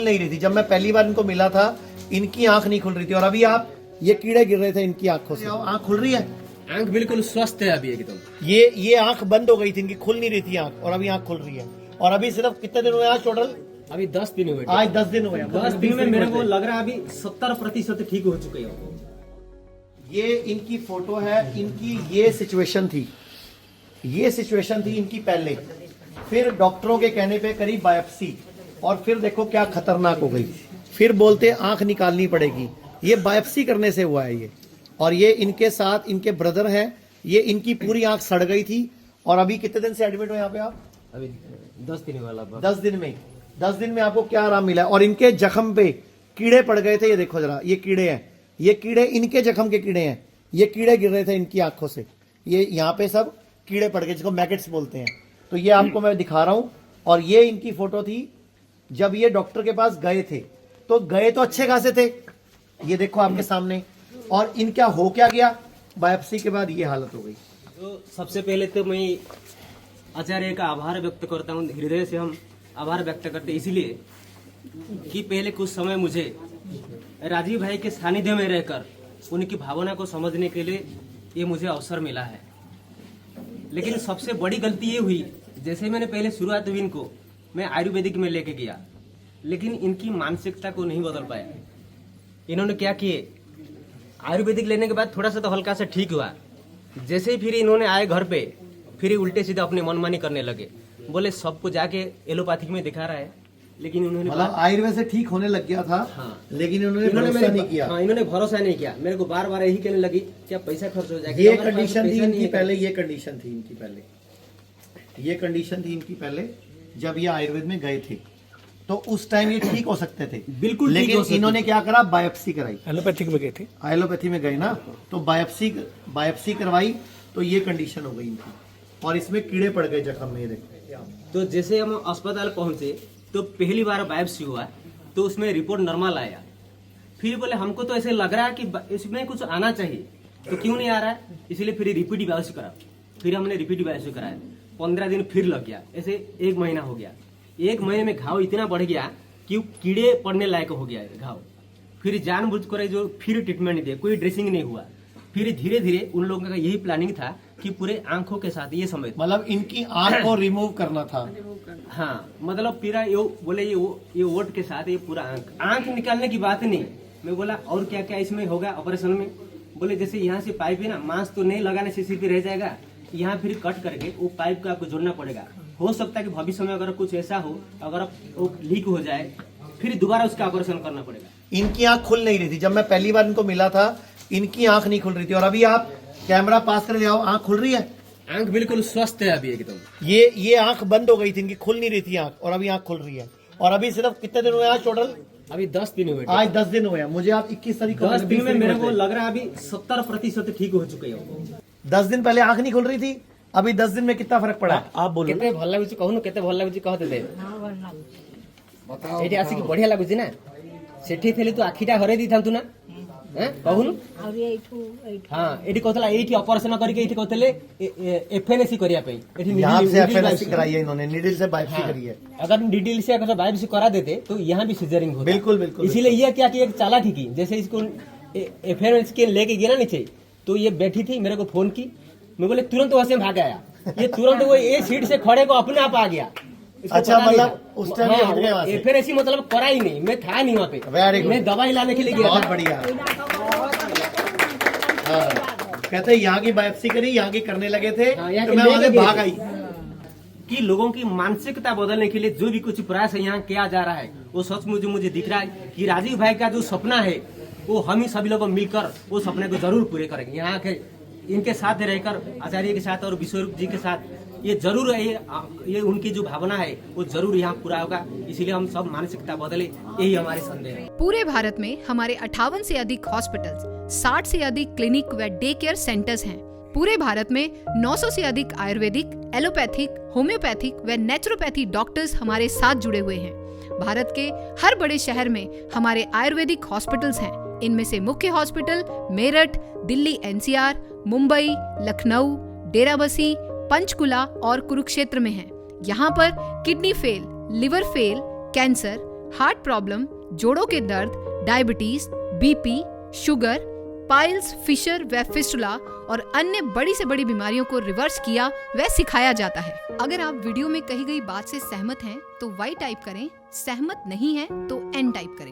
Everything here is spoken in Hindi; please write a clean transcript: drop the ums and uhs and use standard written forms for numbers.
नहीं रही थी। जब मैं पहली बार इनको मिला था इनकी आंख नहीं खुल रही थी, और अभी आप ये कीड़े गिर रहे थे इनकी आंखों से, आंख खुल रही है, आंख बिल्कुल स्वस्थ है अभी एकदम। ये आंख बंद हो गई थी इनकी, खुल नहीं रही थी आंख, और अभी आंख खुल रही है। और अभी सिर्फ कितने दिन हुए आज टोटल? अभी 10 दिन हुए। आज 10 दिन हुए। 10 दिन में मेरे को लग रहा है अभी 70% ठीक हो चुके हैं। ये इनकी फोटो है, इनकी ये सिचुएशन थी, ये सिचुएशन थी इनकी पहले, फिर डॉक्टरों के कहने पे करी बायोप्सी, और फिर देखो क्या खतरनाक हो गई, फिर बोलते आंख निकालनी पड़ेगी। ये बायोप्सी करने से हुआ है ये। और ये इनके साथ इनके ब्रदर हैं, ये इनकी पूरी आंख सड़ गई थी। और अभी कितने दिन से एडमिट हो यहाँ पे आप? अभी 10 दिन वाला। 10 दिन में आपको क्या आराम मिला? और इनके जख्म पे कीड़े पड़ गए थे, ये देखो जरा, ये कीड़े हैं, ये कीड़े इनके जख्म के कीड़े हैं, ये कीड़े गिर रहे थे इनकी आंखों से, ये यहाँ पे सब कीड़े पड़ गए जिसको मैगेट्स बोलते हैं। तो ये आपको मैं दिखा रहा हूं। और ये इनकी फोटो थी जब ये डॉक्टर के पास गए थे, तो गए तो अच्छे खासे थे, ये देखो आपके सामने। और इनका हो क्या गया, बायोप्सी के बाद ये हालत हो गई। तो सबसे पहले तो मैं आचार्य का आभार व्यक्त करता हूँ, हृदय से हम आभार व्यक्त करते, इसलिए कि पहले कुछ समय मुझे राजीव भाई के सानिध्य में रहकर उनकी भावना को समझने के लिए ये मुझे अवसर मिला है। लेकिन सबसे बड़ी गलती ये हुई, जैसे मैंने पहले शुरुआत हुई इनको मैं आयुर्वेदिक में लेके गया, लेकिन इनकी मानसिकता को नहीं बदल पाया। इन्होंने क्या किए, आयुर्वेदिक लेने के बाद थोड़ा सा तो हल्का सा ठीक हुआ, जैसे ही फिर इन्होंने आए घर पे, फिर उल्टे सीधे अपनी मनमानी करने लगे, बोले सबको जाके एलोपैथिक में दिखा रहा है। लेकिन उन्होंने मतलब आयुर्वेद से ठीक होने लग गया था। हाँ। लेकिन इन्होंने भरोसा नहीं किया। हाँ, इन्होंने भरोसा नहीं किया। मेरे को बार बार यही कहने लगी क्या पैसा खर्च हो जाएगा। ये कंडीशन थी इनकी पहले, ये कंडीशन थी इनकी पहले, ये कंडीशन थी इनकी पहले जब ये आयुर्वेद में गए थे, तो उस टाइम ये ठीक हो सकते थे बिल्कुल। लेकिन इन्होंने क्या करा, बायोप्सी कराई। एलोपैथिक में गए थे, एलोपैथी में गए ना, तो बायोप्सी करवाई, तो ये कंडीशन हो गई इनकी, और इसमें कीड़े पड़ गए जख्म में, देखो। तो जैसे हम अस्पताल पहुंचे तो पहली बार बायोप्सी हुआ, तो उसमें रिपोर्ट नॉर्मल आया। फिर बोले हमको तो ऐसे लग रहा है कि इसमें कुछ आना चाहिए, तो क्यों नहीं आ रहा है, इसलिए फिर रिपीट बायोप्सी करा। फिर हमने रिपीट बायोप्सी कराया, 15 दिन फिर लग गया, ऐसे 1 महीना हो गया। 1 महीने में घाव इतना बढ़ गया कि कीड़े पड़ने लायक हो गया घाव। फिर जानबूझ कर जो फिर ट्रीटमेंट दिया, कोई ड्रेसिंग नहीं हुआ। फिर धीरे धीरे उन लोगों का यही प्लानिंग था कि पूरे आंखों के साथ ये समय, मतलब इनकी आंख को रिमूव करना था। हाँ, मतलब पूरा ये बोले ये वोट के साथ ये पूरा आंख निकालने की बात नहीं। मैं बोला और क्या क्या इसमें होगा ऑपरेशन में, बोले जैसे यहाँ से पाइप है ना, मांस तो नहीं लगाने से सिर्फ रह जाएगा, यहाँ फिर कट करके वो पाइप को आपको जोड़ना पड़ेगा। हो सकता है कि भविष्य में अगर कुछ ऐसा हो, अगर वो लीक हो जाए, फिर दोबारा उसका ऑपरेशन करना पड़ेगा। इनकी आंख खुल नहीं रही थी। जब मैं पहली बार इनको मिला था इनकी आंख नहीं खुल रही थी, और अभी आप कैमरा पास कर जाओ, आंख खुल रही है, आंख बिल्कुल स्वस्थ है अभी एकदम। ये आंख बंद हो गई थी इनकी, खुल नहीं रही थी आंख, और अभी आंख खुल रही है। और अभी सिर्फ कितने दिन हुए आज टोटल? अभी 10 दिन हुए। आज 10 दिन हुए। मुझे आप 21 तारीख को 10 दिन में मेरे को लग रहा है अभी 70% ठीक हो चुके हैं। 10 दिन पहले आंख नहीं खुल रही थी, अभी 10 दिन में कितना फर्क पड़ा? आप बोलो। केते भल लागुची कहून, केते भल लागुची कहते दे एठी आसी कि बढ़िया लागुची ना, सेठी थेली तू आखिटा हरे दी थांतु ना, हैं कहून। हां, एठी कहतला एठी ऑपरेशन करके एठी कहतले एफएनएसी करिया पे, एठी यहां से एफएनएसी कराई है इन्होंने, नीडल से बायोप्सी करी है। अगर नीडल से अगर बायोप्सी करा देते तो यहाँ भी सिजरिंग होता। बिल्कुल बिल्कुल। इसीलिए ये क्या कि एक चालाकी की, जैसे इसको एफएनएसी के लेके गया ना नीचे, तो ये बैठी थी, मेरे को फोन की, मैं बोले तुरंत वहां से भाग आया, ये तुरंत वो ये सीट से खड़े को अपने आप आ गया। अच्छा, मतलब उस टाइम ये हट गए वहां से। एफएनएसी मतलब करा ही नहीं, मैं था नहीं वहाँ पे। Very good। मैं दवाई लाने के लिए गया बहुत था। बढ़िया। कहते हैं यहाँ की बायोप्सी करी, यहाँ की करने लगे थे, हाँ, यहाँ तो के मैं वहां से लेके भाग गए। आई। कि लोगों की मानसिकता बदलने के लिए जो भी कुछ प्रयास है यहाँ किया जा रहा है, वो सचमुच मुझे दिख रहा है कि राजीव भाई का जो सपना है वो हम ही सभी लोग मिलकर वो सपने को जरूर पूरे करेंगे। यहाँ के इनके साथ रहकर, आचार्य के साथ और विश्वरूप जी के साथ, ये जरूर ये उनकी जो भावना है वो जरूर यहाँ पूरा होगा। इसीलिए हम सब मानसिकता बदले, यही हमारे संदेह है। पूरे भारत में हमारे 58 से अधिक हॉस्पिटल्स, 60 से अधिक क्लिनिक व डे केयर सेंटर्स हैं। पूरे भारत में 900 से अधिक आयुर्वेदिक, एलोपैथिक, होम्योपैथिक व नेचुरोपैथी डॉक्टर्स हमारे साथ जुड़े हुए हैं। भारत के हर बड़े शहर में हमारे आयुर्वेदिक हॉस्पिटल्स हैं। इनमें से मुख्य हॉस्पिटल मेरठ, दिल्ली एनसीआर, मुंबई, लखनऊ, डेराबसी, पंचकुला और कुरुक्षेत्र में हैं। यहाँ पर kidney fail, liver fail, cancer, heart problem, जोड़ों के दर्द, diabetes, BP, sugar, piles, fissure व फिस्टुला और अन्य बड़ी से बड़ी बीमारियों को रिवर्स किया व सिखाया जाता है। अगर आप वीडियो में कही गई बात से सहमत हैं तो वाई टाइप करें, सहमत नहीं हैं तो एन टाइप करें।